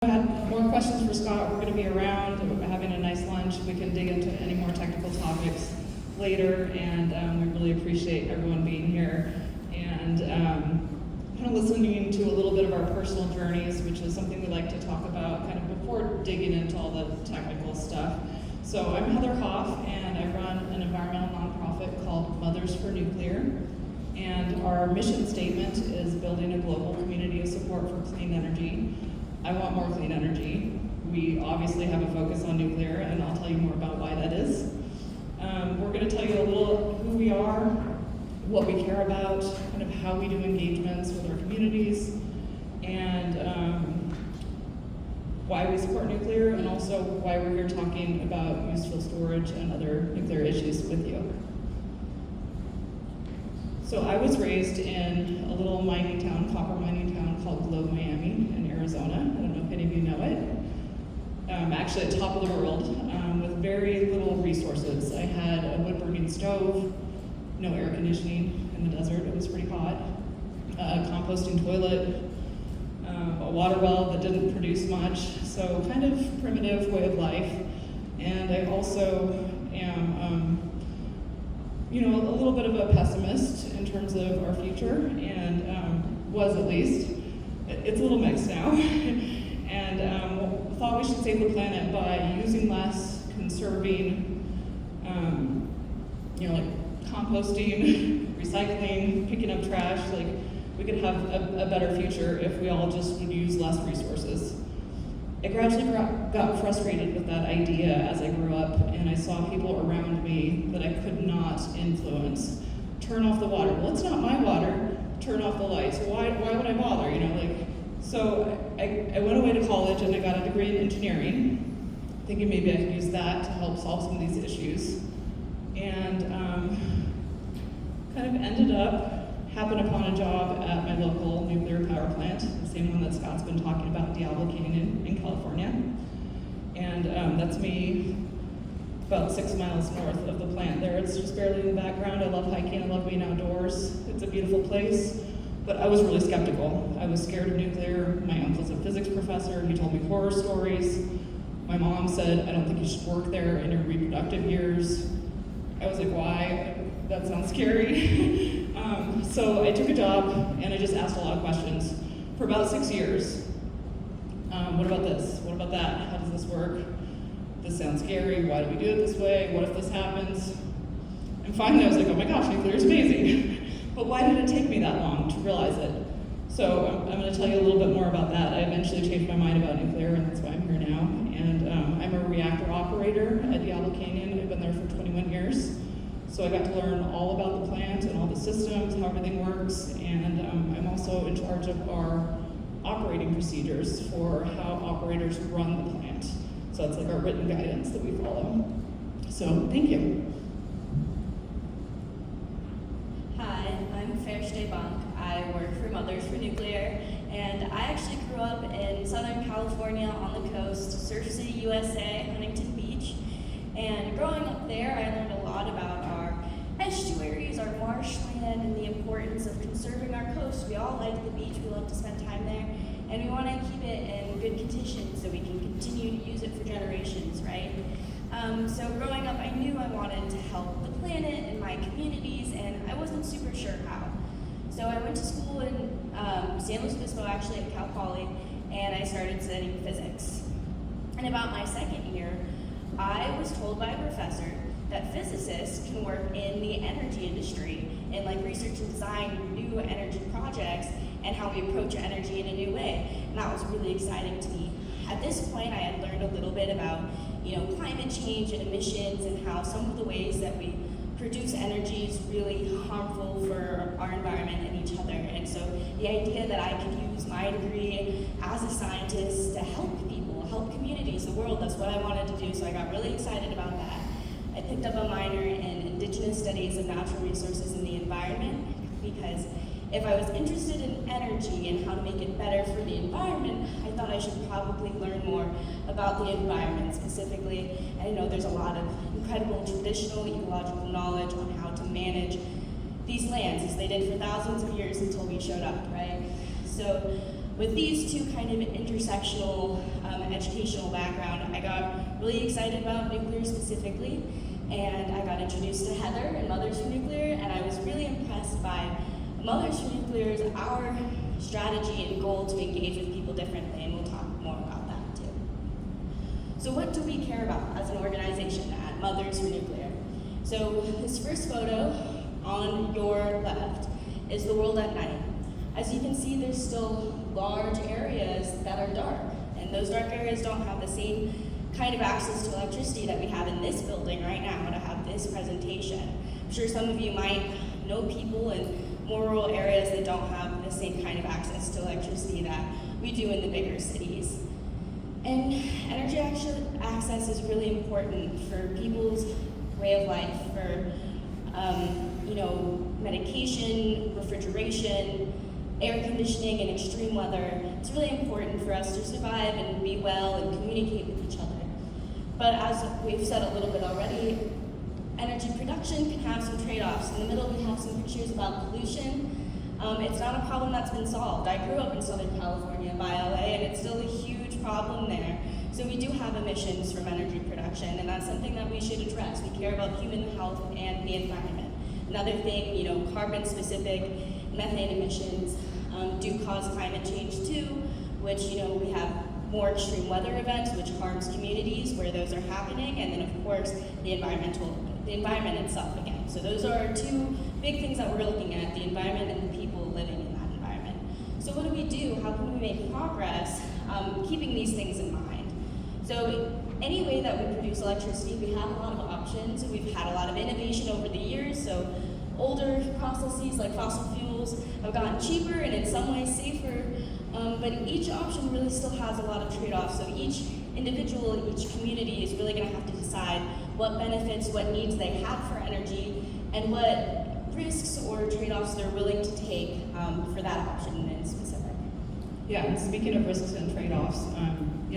I had more questions for Scott. We're going to be around, we're having a nice lunch. We can dig into any more technical topics later, and we really appreciate everyone being here and kind of listening to a little bit of our personal journeys, which is something we like to talk about kind of before digging into all the technical stuff. So I'm Heather Hoff, and I run an environmental nonprofit called Mothers for Nuclear. And our mission statement is building a global community of support for clean energy. I want more clean energy. We obviously have a focus on nuclear, and I'll tell you more about why that is. We're going to tell you a little who we are, what we care about, kind of how we do engagements with our communities, and why we support nuclear, and also why we're here talking about useful storage and other nuclear issues with you. So I was raised in a little mining town, copper mining town called Bluff, Miami in Arizona. I don't know if any of you know it. Actually at top of the world, with very little resources. I had a wood burning stove, no air conditioning in the desert, it was pretty hot, a composting toilet, a water well that didn't produce much, so kind of primitive way of life. And I also am a little bit of a pessimist in terms of our future, and was at least. It's a little mixed now. And thought we should save the planet by using less, conserving, like composting, recycling, picking up trash. Like, we could have a better future if we all just would use less resources. I gradually got frustrated with that idea as I grew up, and I saw people around me that I could not influence. Turn off the water. Well, it's not my water. Turn off the lights. Why would I bother? So I went away to college and I got a degree in engineering, thinking maybe I could use that to help solve some of these issues. And kind of ended up happened upon a job at my local nuclear power plant, the same one that Scott's been talking about, Diablo Canyon in California. And that's me about 6 miles north of the plant there. It's just barely in the background. I love hiking, I love being outdoors. It's a beautiful place, but I was really skeptical. I was scared of nuclear. My uncle's a physics professor. He told me horror stories. My mom said, I don't think you should work there in your reproductive years. I was like, why? That sounds scary. So I took a job and I just asked a lot of questions for about 6 years. What about this? What about that? How does this work? This sounds scary. Why do we do it this way? What if this happens? And finally I was like, oh my gosh, nuclear is amazing. But why did it take me that long to realize it? So I'm going to tell you a little bit more about that. I eventually changed my mind about nuclear, and that's why I'm here now. And I'm a reactor operator at Diablo Canyon. I've been there for 21 years. So I got to learn all about the plant and all the systems, how everything works, and I'm also in charge of our operating procedures for how operators run the plant. So it's like our written guidance that we follow. So thank you. Hi, I'm Fairstay Bonk. I work for Mothers for Nuclear, and I actually grew up in Southern California on the coast, Surf City, USA, Huntington Beach. And growing up there, I learned a lot about our estuaries, our marshland, and the importance of conserving our coast. We all like the beach, we love to spend time there, and we want to keep it in good condition so we can continue to use it for generations, right? So growing up, I knew I wanted to help the planet and my communities, and I wasn't super sure how. So I went to school in San Luis Obispo, actually at Cal Poly, and I started studying physics. And about my second year, I was told by a professor that physicists can work in the energy industry and research and design new energy projects and how we approach energy in a new way. And that was really exciting to me. At this point, I had learned a little bit about climate change and emissions and how some of the ways that we produce energy is really harmful for our environment and each other. And so the idea that I could use my degree as a scientist to help people, help communities, the world, that's what I wanted to do. So I got really excited about that. I picked up a minor in Indigenous Studies of Natural Resources and the Environment because if I was interested in energy and how to make it better for the environment, I thought I should probably learn more about the environment specifically. And I know there's a lot of incredible traditional ecological knowledge on how to manage these lands, as they did for thousands of years until we showed up, right? So with these two kind of intersectional educational background, I got really excited about nuclear specifically, and I got introduced to Heather and Mothers for Nuclear, and I was really impressed by Mothers for Nuclear's our strategy and goal to engage with people differently, and we'll talk more about that too. So what do we care about as an organization at Mothers for Nuclear? So this first photo on your left is the world at night. As you can see, there's still large areas that are dark, and those dark areas don't have the same kind of access to electricity that we have in this building right now to have this presentation. I'm sure some of you might know people in more rural areas that don't have the same kind of access to electricity that we do in the bigger cities. And energy access is really important for people's way of life, for medication, refrigeration, air conditioning, and extreme weather. It's really important for us to survive and be well and communicate with each other. But as we've said a little bit already, energy production can have some trade-offs. In the middle, we have some pictures about pollution. It's not a problem that's been solved. I grew up in Southern California by LA, and it's still a huge problem there. So we do have emissions from energy production, and that's something that we should address. We care about human health and the environment. Another thing, carbon-specific methane emissions do cause climate change too, which, we have more extreme weather events, which harms communities where those are happening, and then of course, the environment itself again. So those are two big things that we're looking at, the environment and the people living in that environment. So what do we do? How can we make progress keeping these things in mind? So any way that we produce electricity, we have a lot of options. We've had a lot of innovation over the years, so older processes like fossil fuels have gotten cheaper and in some ways safer, but each option really still has a lot of trade-offs. So each individual, each community is really gonna have to decide what benefits, what needs they have for energy, and what risks or trade-offs they're willing to take for that option in specific. Yeah, and speaking of risks and trade-offs,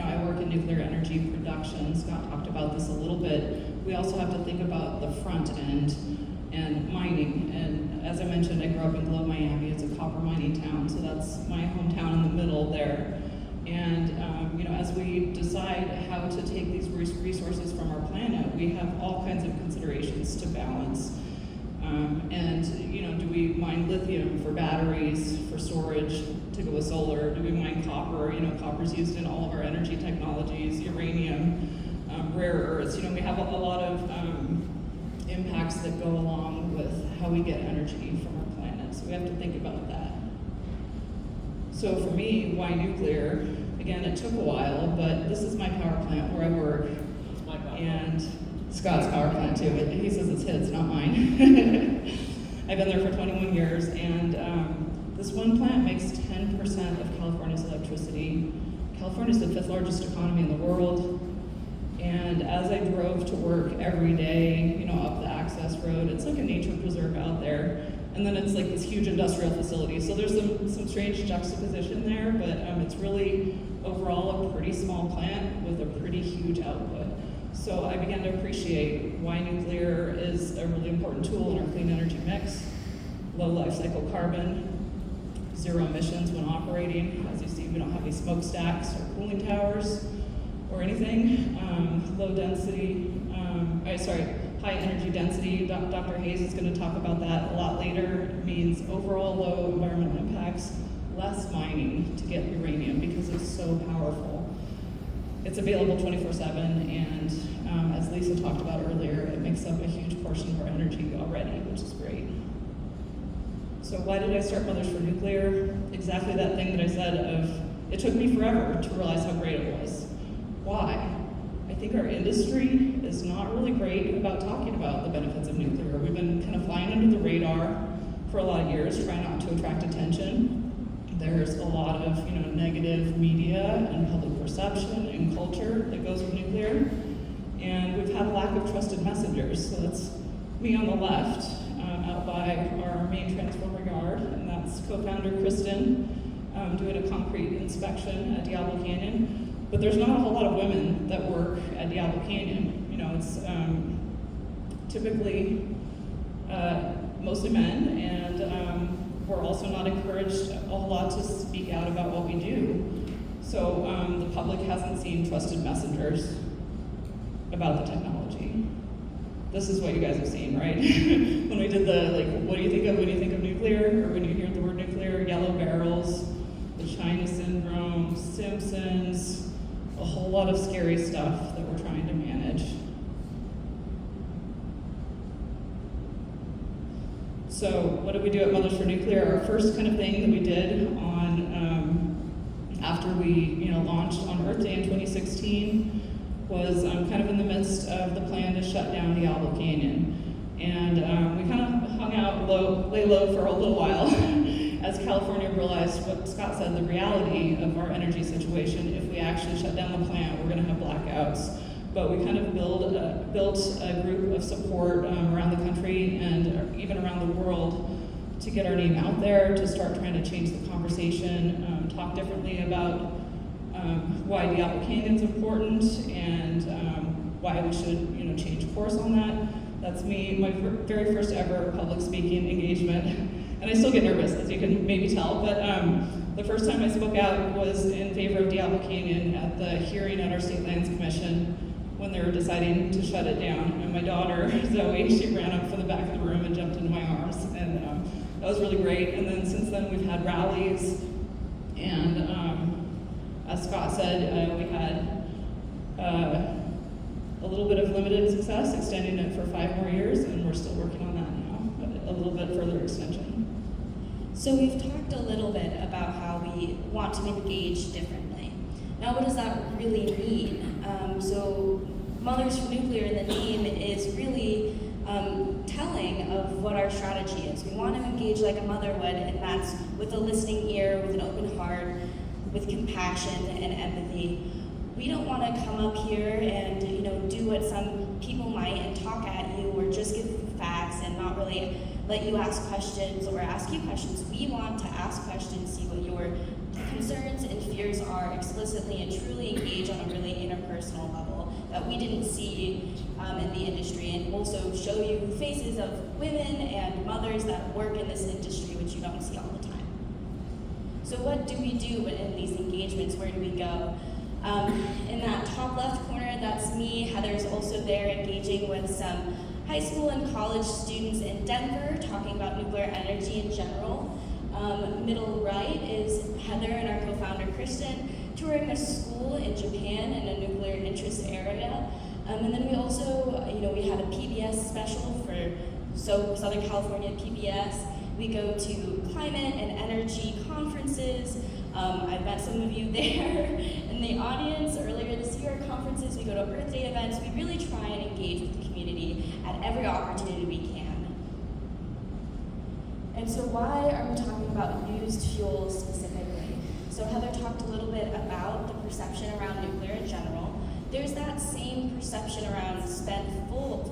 I work in nuclear energy production. Scott talked about this a little bit. We also have to think about the front end and mining. And as I mentioned, I grew up in Glow, Miami. It's a copper mining town, so that's my hometown in the middle there. And as we decide how to take these resources from our planet, we have all kinds of considerations to balance. Do we mine lithium for batteries, for storage, to go with solar? Do we mine copper? Copper's used in all of our energy technologies, uranium, rare earths. We have a lot of impacts that go along with how we get energy from our planet. So we have to think about that. So for me, why nuclear? Again, it took a while, but this is my power plant where I work. And Scott's power plant too. He says it's his, not mine. I've been there for 21 years, and this one plant makes 10% of California's electricity. California is the 5th largest economy in the world. And as I drove to work every day, up the access road, it's like a nature preserve out there. And then it's like this huge industrial facility. So there's some strange juxtaposition there, but it's really overall a pretty small plant with a pretty huge output. So I began to appreciate why nuclear is a really important tool in our clean energy mix. Low life cycle carbon, zero emissions when operating. As you see, we don't have any smokestacks or cooling towers or anything. High energy density. Dr. Hayes is going to talk about that a lot later. It means overall low environmental impacts, less mining to get uranium because it's so powerful. It's available 24/7, and as Lisa talked about earlier, it makes up a huge portion of our energy already, which is great. So why did I start Mothers for Nuclear? Exactly that thing that I said of, it took me forever to realize how great it was. Why? I think our industry is not really great about talking about the benefits of nuclear. We've been kind of flying under the radar for a lot of years, trying not to attract attention. There's a lot of negative media and public perception and culture that goes with nuclear. And we've had a lack of trusted messengers. So that's me on the left, out by our main transformer yard, and that's co-founder Kristen doing a concrete inspection at Diablo Canyon. But there's not a whole lot of women that work at Diablo Canyon. It's typically mostly men, and we're also not encouraged a whole lot to speak out about what we do. So the public hasn't seen trusted messengers about the technology. This is what you guys have seen, right? When we did the, like, what do you think of when you think of nuclear, or when you hear the word nuclear? Yellow barrels, the China syndrome, Simpsons, a whole lot of scary stuff that we're trying to manage. So what did we do at Mothers for Nuclear? Our first kind of thing that we did after we launched on Earth Day in 2016 was kind of in the midst of the plan to shut down Diablo Canyon. And we kind of hung out lay low for a little while as California realized what Scott said, the reality of our energy situation. If we actually shut down the plant, we're gonna have blackouts. But we kind of built a group of support around the country and even around the world to get our name out there, to start trying to change the conversation, talk differently about why Diablo Canyon's important and why we should change course on that. That's me, my very first ever public speaking engagement. And I still get nervous, as you can maybe tell, but the first time I spoke out was in favor of Diablo Canyon at the hearing at our State Lands Commission when they were deciding to shut it down. And my daughter, Zoe, she ran up from the back of the room and jumped into my arms, and that was really great. And then since then we've had rallies, and as Scott said, we had a little bit of limited success, extending it for 5 more years, and we're still working on that now, but a little bit further extension. So we've talked a little bit about how we want to engage differently. Now, what does that really mean? So Mothers for Nuclear in the name is really telling of what our strategy is. We want to engage like a mother would, and that's with a listening ear, with an open heart, with compassion and empathy. We don't want to come up here and do what some people might and talk at you or just give facts and not really let you ask questions or ask you questions. We want to ask questions, see what your concerns and fears are explicitly, and truly engage on a really interpersonal level that we didn't see in the industry, and also show you faces of women and mothers that work in this industry, which you don't see all the time. So what do we do in these engagements? Where do we go? In that top left corner, that's me. Heather's also there engaging with some high school and college students in Denver, talking about nuclear energy in general. Middle right is Heather and our co-founder Kristen touring a school in Japan in a nuclear interest area. And then we also, we had a PBS special for Southern California PBS. We go to climate and energy conferences. I've met some of you there in the audience earlier this year at conferences. We go to Earth Day events. We really try and engage with the community at every opportunity we can. And so why are we talking about used fuel specifically? So Heather talked a little bit about the perception around nuclear in general. There's that same perception around spent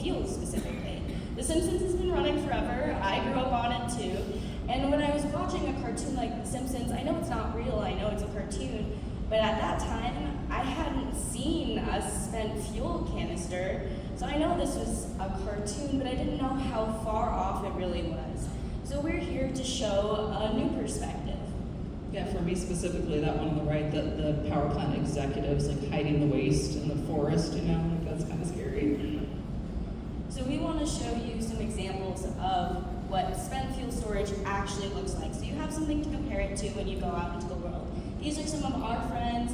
fuel specifically. The Simpsons has been running forever. I grew up on it too. And when I was watching a cartoon like The Simpsons, I know it's not real, I know it's a cartoon, but at that time, I hadn't seen a spent fuel canister. So I know this was a cartoon, but I didn't know how far off it really was. So we're here to show a new perspective. Yeah, for me specifically, that one on the right, the power plant executives like hiding the waste in the forest, that's kind of scary. So we want to show you some examples of what spent fuel storage actually looks like. So you have something to compare it to when you go out into the world. These are some of our friends.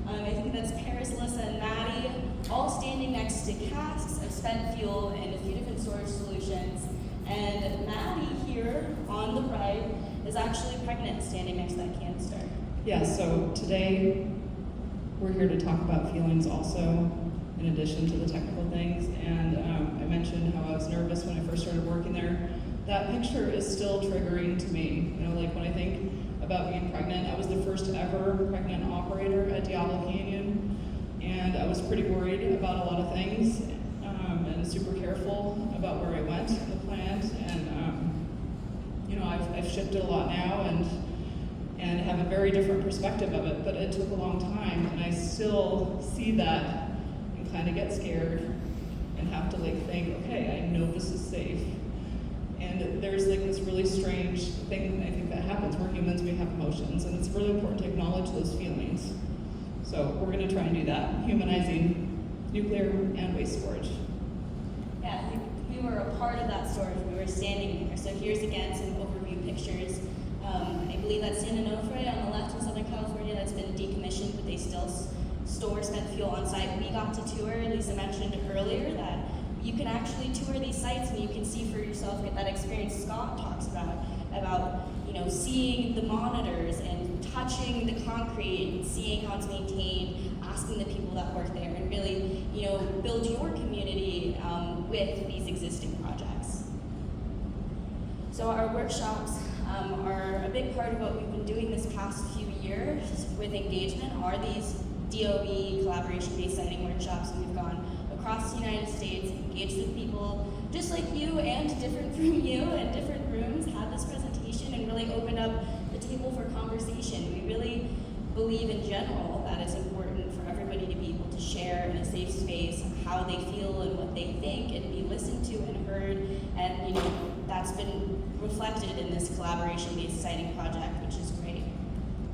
I think that's Paris, Alyssa, and Maddie, all standing next to casks of spent fuel and a few different storage solutions. And Maddie here on the right is actually pregnant, standing next to that canister. Yeah, so today we're here to talk about feelings also, in addition to the technical things. And I mentioned how I was nervous when I first started working there. That picture is still triggering to me. Like when I think about being pregnant, I was the first ever pregnant operator at Diablo Canyon, and I was pretty worried about a lot of things, and super careful about where I went in the plant. And I've shifted a lot now and have a very different perspective of it, but it took a long time, and I still see that and kind of get scared and have to think, okay, I know this is safe. And there's like this really strange thing, I think, that happens. We're humans, we have emotions, and it's really important to acknowledge those feelings. So we're gonna try and do that, humanizing nuclear and waste storage. Yeah, we were a part of that storage. We were standing there. So here's again some overview pictures. I believe that's San Onofre on the left in Southern California that's been decommissioned, but they still store spent fuel on site. We got to tour, Lisa mentioned earlier, that you can actually tour these sites and you can see for yourself, get that experience Scott talks about seeing the monitors and touching the concrete and seeing how it's maintained, asking the people that work there, and really, build your community with these existing projects. So our workshops are a big part of what we've been doing this past few years with engagement are these DOE collaboration-based siting workshops, and we've gone across the United States, engaged with people just like you and different from you and different rooms, had this presentation and really opened up the table for conversation. We really believe in general that it's important for everybody to be able to share in a safe space how they feel and what they think and be listened to and heard, and that's been reflected in this collaboration-based siting project, which is great.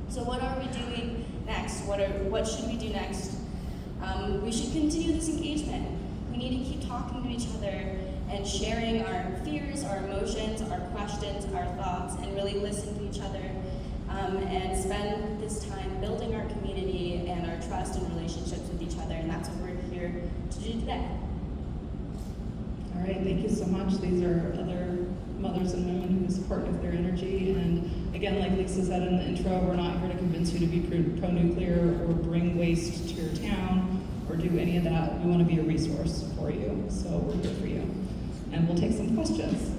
So what are we doing next? What should we do next? We should continue this engagement. We need to keep talking to each other and sharing our fears, our emotions, our questions, our thoughts, and really listen to each other, and spend this time building our community and our trust and relationships with each other, and that's what we're here to do today. All right, thank you so much. These are other mothers in Moon who support nuclear energy, and again, like Lisa said in the intro, we're not here to convince you to be pro-nuclear or bring waste to your town or do any of that. We want to be a resource for you, so we're here for you. And we'll take some questions.